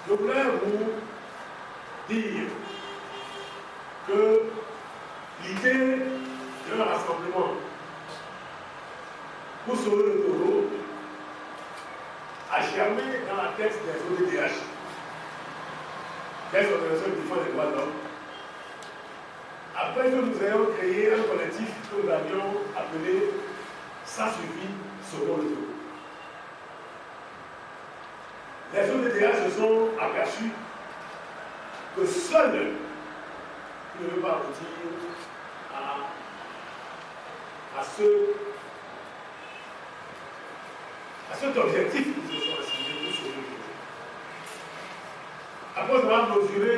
Je voulais vous dire que l'idée d'un rassemblement pour sauver le taureau a germé dans la tête des ODDH, des organisations qui défendent les droits de l'homme, après que nous ayons créé un collectif que nous avions appelé Ça suffit, sauvons le taureau. Les ODDH se sont aperçus que seul ne veut pas aboutir à cet objectif qu'ils se sont assignés pour sauver le taureau. Après avoir mesuré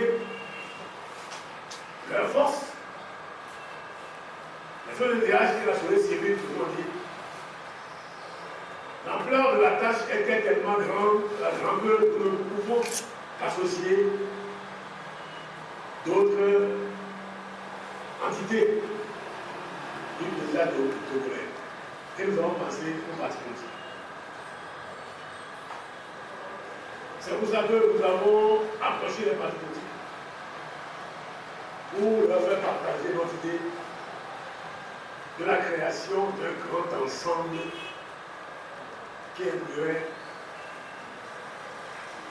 leur force, les ODDH et la société civile se sont dit l'ampleur de la tâche était tellement grande, la grandeur que nous pouvons associer d'autres entités du déjà de togolais. Et nous avons pensé au parti politique. C'est pour ça que nous avons approché les partis politiques pour leur faire partager notre idée de la création d'un grand ensemble qui inclurait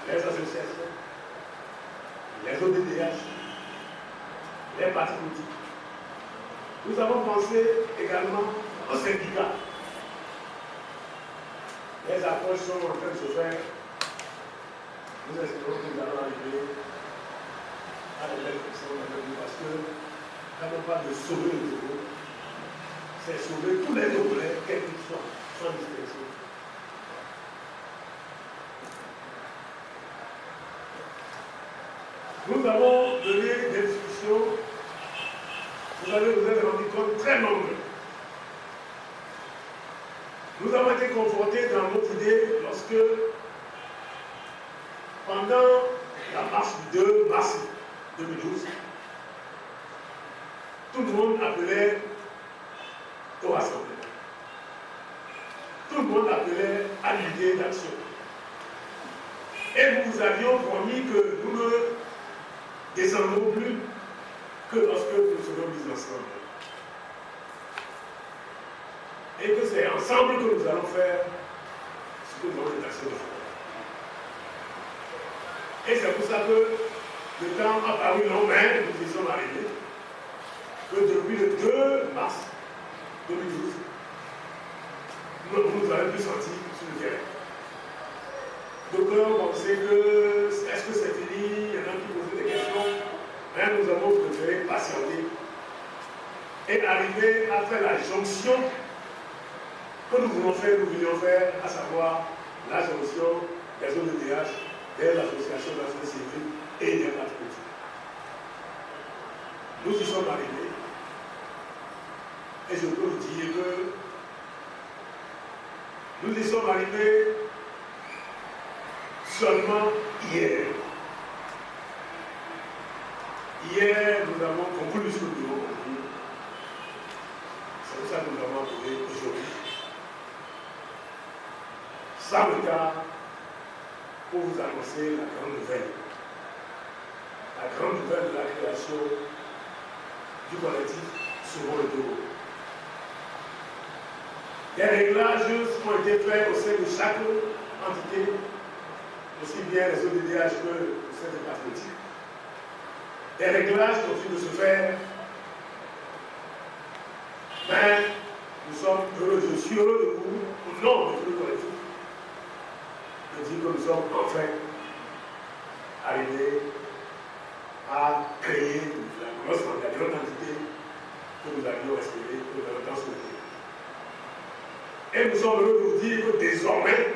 les associations, les ODDH, les partis politiques. Nous avons pensé également aux syndicats. Les approches sont en train de se faire. Nous espérons que nous allons arriver à la belle personne parce que quand on parle de sauver le taureau, c'est sauver tous les Togolais, quels qu'ils soient, sans distinction. Nous avons donné des discussions, vous êtes rendu compte, très nombreux. Nous avons été confortés dans notre idée lorsque, pendant la marche du 2 mars 2012, tout le monde appelait au rassemblement. Tout le monde appelait à l'idée d'action. Et nous vous avions promis que nous ne descendrons plus que lorsque nous serons mis ensemble. Et que c'est ensemble que nous allons faire ce que nous avons l'intention de faire. Et c'est pour ça que le temps a paru long, mais nous y sommes arrivés, que depuis le 2 mars 2012, nous avons pu sentir sur le terrain. Donc on pensait que est-ce que c'est fini, il y en a qui posaient des questions, mais nous avons préféré patienter et arriver à faire la jonction que nous voulions faire, à savoir la jonction des ODDH, des associations de la société civile et des partis politiques. Nous y sommes arrivés et je peux vous dire que nous y sommes arrivés seulement hier. Hier, nous avons conclu ce que nous devons conclure. C'est pour ça que nous avons appelé aujourd'hui. Sans retard, pour vous annoncer la grande nouvelle. La grande nouvelle de la création du collectif Sauvons le taureau. Des réglages ont été faits au sein de chaque entité, aussi bien les ODDH que au sein des partis politiques. Des réglages continuent de se faire, mais nous sommes heureux, je suis heureux de vous, au nom de tout le collectif, de dire que nous sommes enfin arrivés à créer la grosse entité que nous avions espéré, que nous avons tant souhaité. Et nous sommes heureux de vous dire que désormais,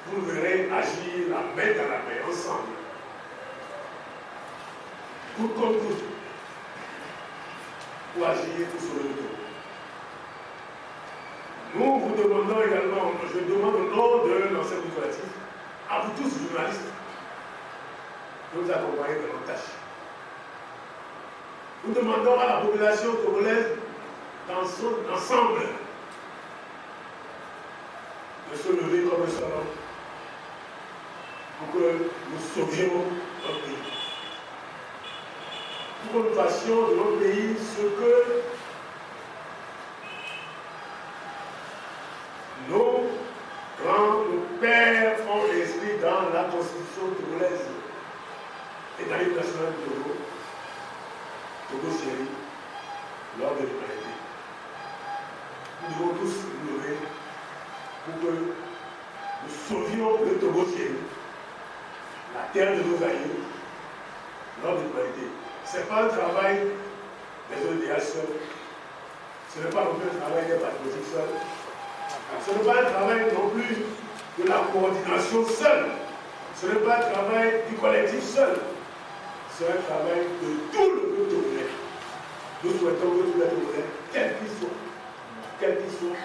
vous nous verrez agir la main dans la main, ensemble, pour conclure, pour agir pour sauver le taureau. Nous vous demandons également, je demande au nom de l'ensemble du collectif, à vous tous journalistes, de nous accompagner dans nos tâches. Nous demandons à la population togolaise dans son ensemble de se lever comme un seul homme pour que nous sauvions notre pays. Pour que nous fassions de notre pays ce que nos grands, nos pères ont inscrit dans la Constitution togolaise et dans l'État national du Togo, Togo-Chéri, lors de l'humanité. Nous devons tous nous lever pour que nous sauvions le Togo-Chéri, la terre de nos aïeux, lors de l'humanité. Ce n'est pas un travail des ODH seuls, ce n'est pas non plus un travail des partis politiques seuls, ce n'est pas un travail non plus de la coordination seule, ce n'est pas un travail du collectif seul, c'est un travail de tout le peuple togolais. Nous souhaitons que tous les Togolais, quels qu'ils soient,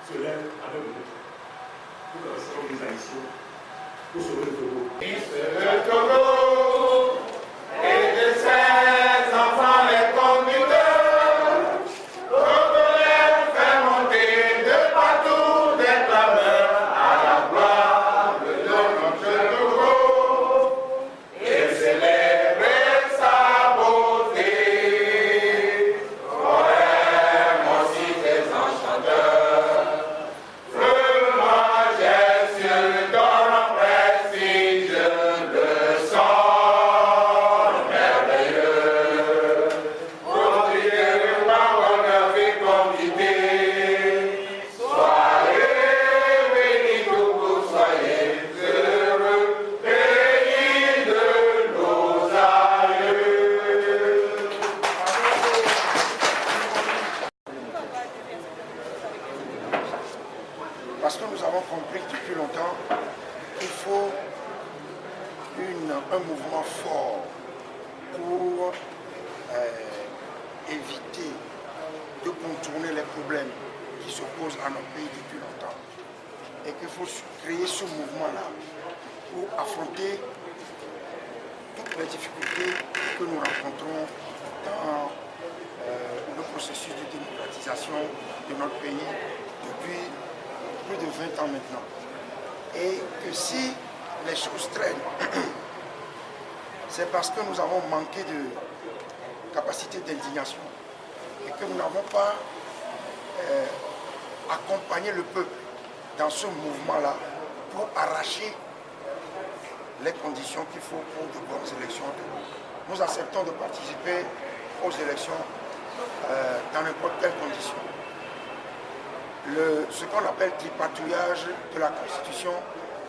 se lèvent avec nous pour que nous mobilisation pour sauver le Togo. Le Togo et de ses enfants les conducteurs, Togolais fait monter de partout des clameurs à la gloire de notre Togo et célébrer sa beauté. Poèmes aussi des enchanteurs, feu majestueux dans la prestige le sang merveilleux. Pour prier le parole fécondité, soyez bénis tous, soyez heureux, pays de nos aïeux. Parce que nous avons compris depuis longtemps qu'il faut un mouvement fort pour éviter de contourner les problèmes qui se posent à notre pays depuis longtemps. Et qu'il faut créer ce mouvement-là pour affronter toutes les difficultés que nous rencontrons dans le processus de démocratisation de notre pays depuis plus de 20 ans maintenant. Et que si les choses traînent, c'est parce que nous avons manqué de capacité d'indignation et que nous n'avons pas accompagné le peuple dans ce mouvement-là pour arracher les conditions qu'il faut pour de bonnes élections. Nous acceptons de participer aux élections dans n'importe quelle condition. Ce qu'on appelle tripatouillage de la Constitution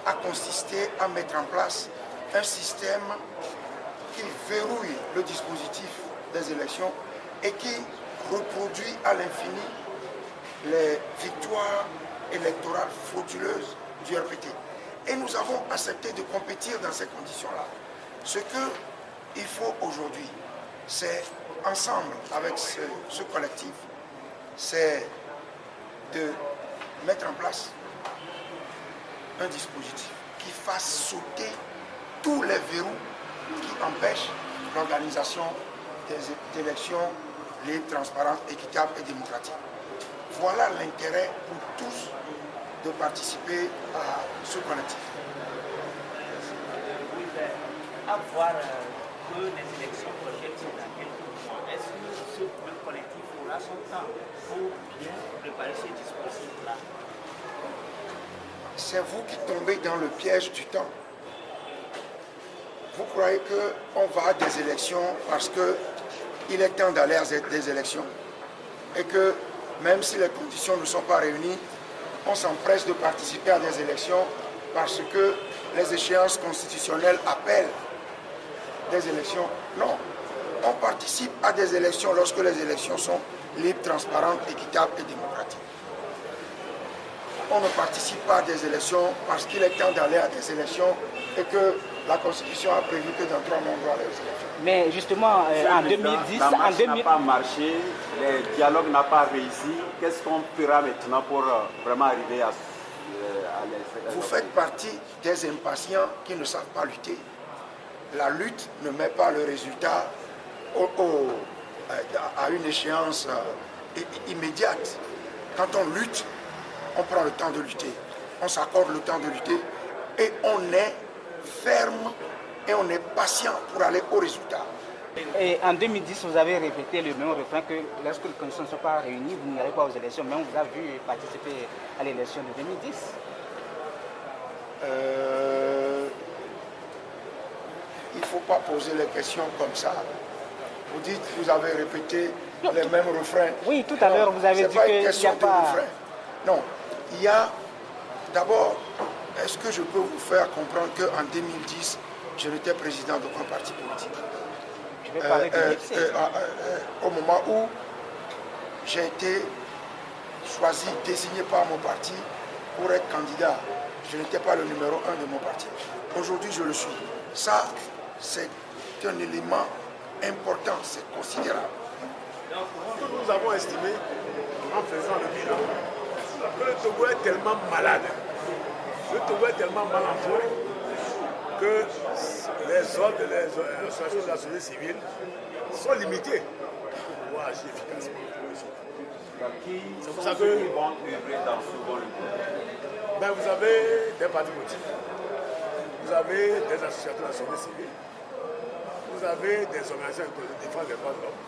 a consisté à mettre en place un système qui verrouille le dispositif des élections et qui reproduit à l'infini les victoires électorales frauduleuses du RPT. Et nous avons accepté de compétir dans ces conditions-là. Ce qu'il faut aujourd'hui, c'est ensemble avec ce collectif, c'est de mettre en place un dispositif qui fasse sauter tous les verrous qui empêchent l'organisation des élections libres, transparentes, équitables et démocratiques. Voilà l'intérêt pour tous de participer à ce collectif. À voir que les élections prochaines sont dans quelques mois, est-ce que ce collectif aura son temps pour bien préparer ce dispositif-là? C'est vous qui tombez dans le piège du temps. Vous croyez qu'on va à des élections parce qu'il est temps d'aller à des élections et que même si les conditions ne sont pas réunies, on s'empresse de participer à des élections parce que les échéances constitutionnelles appellent des élections. Non, on participe à des élections lorsque les élections sont libres, transparentes, équitables et démocratiques. On ne participe pas à des élections parce qu'il est temps d'aller à des élections et que la Constitution a prévu que dans 3 mois on doit aller aux élections. Mais justement, en 2010, la marche n'a pas marché, le dialogue n'a pas réussi. Qu'est-ce qu'on fera maintenant pour vraiment arriver à les... Vous faites partie des impatients qui ne savent pas lutter. La lutte ne met pas le résultat à une échéance immédiate. Quand on lutte, on prend le temps de lutter. On s'accorde le temps de lutter et on est ferme et on est patient pour aller au résultat. Et en 2010, vous avez répété le même refrain que lorsque les conditions ne sont pas réunies, vous n'irez pas aux élections. Mais on vous a vu participer à l'élection de 2010. Il ne faut pas poser les questions comme ça. Vous dites, vous avez répété les mêmes refrains. Oui, tout à l'heure, vous avez dit qu'il n'y a pas... Non, il y a... D'abord, est-ce que je peux vous faire comprendre qu'en 2010, je n'étais président d'aucun parti politique? Je vais parler de au moment où j'ai été choisi, désigné par mon parti pour être candidat, je n'étais pas le numéro 1 de mon parti. Aujourd'hui, je le suis. Ça, c'est un élément important, c'est considérable. Nous avons estimé, en faisant le bilan, que le Togo est tellement malade, le Togo est tellement mal entouré, que les ordres, les associations de la société civile sont limitées pour pouvoir agir efficacement. C'est pour ça que vous avez des partis politiques, vous avez des associations de la société civile, vous avez des organisations de défense des droits de l'homme.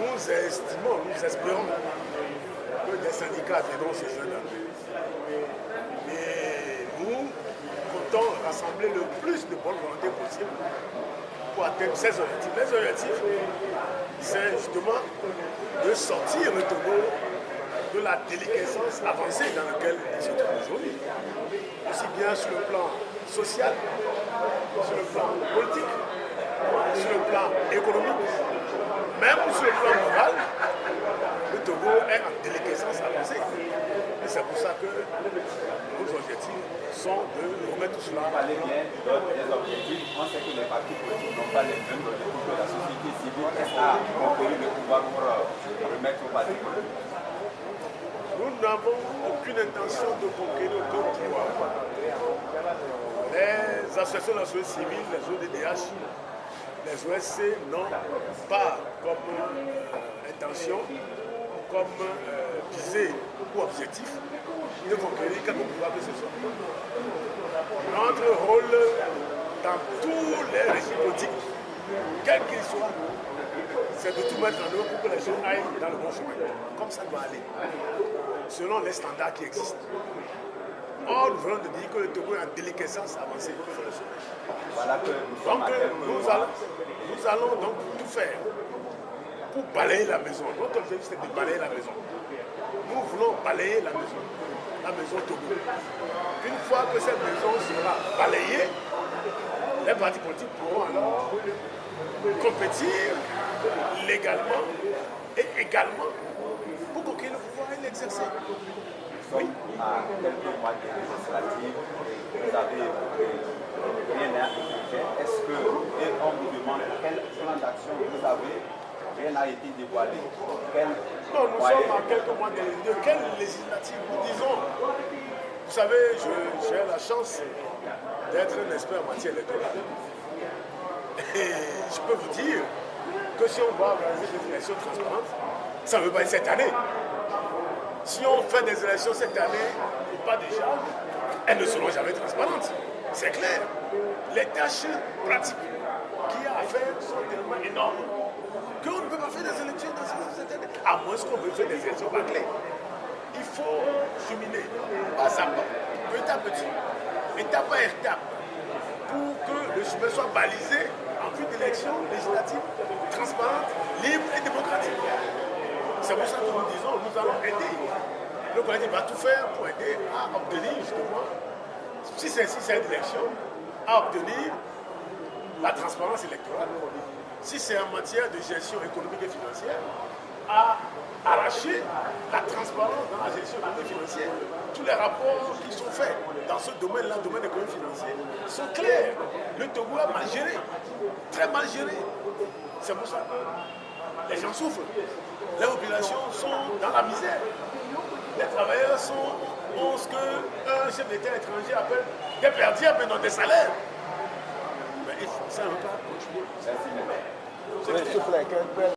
Nous estimons, nous espérons que des syndicats viendront se joindre à nous. Et nous comptons rassembler le plus de bonne volonté possible pour atteindre ces objectifs. Les objectifs, c'est justement de sortir le Togo de la déliquescence avancée dans laquelle il se trouve aujourd'hui. Aussi bien sur le plan social, sur le plan politique, sur le plan économique, même sur le plan moral, le Togo est en déliquescence avancée. Et c'est pour ça que nos objectifs sont de remettre tout cela. Vous parlez bien des objectifs. On sait que les partis politiques n'ont pas les mêmes objectifs que la société civile. Est-ce à conquérir le pouvoir pour remettre aux partis politiques? Nous n'avons aucune intention de conquérir aucun pouvoir. Les associations de la société civile, les ODDH, les OSC n'ont pas comme intention, comme visée ou objectif de conquérir quelque pouvoir que ce soit. Notre rôle dans tous les régimes politiques, quels qu'ils soient, c'est de tout mettre en œuvre pour que les gens aillent dans le bon chemin. Comme ça doit aller, selon les standards qui existent. Or, nous venons de dire que le Togo est en déliquescence avancée. Voilà que donc, nous allons donc tout faire pour balayer la maison. Notre objectif, c'est de balayer la maison. Nous voulons balayer la maison Togo. Une fois que cette maison sera balayée, les partis politiques pourront alors compétir légalement et également pour conquérir le pouvoir et l'exercer. Oui. À quelques mois de législative, vous avez rien à écrire. Est-ce que, et on vous demande quel plan d'action vous avez, rien n'a été dévoilé? Non, nous sommes à quelques mois de quelle législative? Nous disons, vous savez, j'ai la chance d'être un expert en matière électorale. Et je peux vous dire que si on va organiser des élections transparentes, ça ne veut pas être cette année. Si on fait des élections cette année, ou pas déjà, elles ne seront jamais transparentes. C'est clair. Les tâches pratiques qu'il y a à faire sont tellement énormes qu'on ne peut pas faire des élections dans cette année, à moins qu'on veut faire des élections bâclées. Il faut cheminer pas à pas, petit à petit, étape par étape, pour que le chemin soit balisé en vue d'élections législatives transparentes, libres et démocratiques. C'est pour ça que nous disons, nous allons aider. Le collectif va tout faire pour aider à obtenir justement, si c'est une élection, à obtenir la transparence électorale. Si c'est en matière de gestion économique et financière, à arracher la transparence dans la gestion économique et financière. Tous les rapports qui sont faits dans ce domaine-là, le domaine économique et financier, sont clairs. Le Togo a mal géré, très mal géré. C'est pour ça que les gens souffrent. Les populations sont dans la misère. Les travailleurs ont ce qu'un chef d'État étranger appelle des perdières, mais non des salaires. Mais ça ne va pas continuer. S'il te plaît,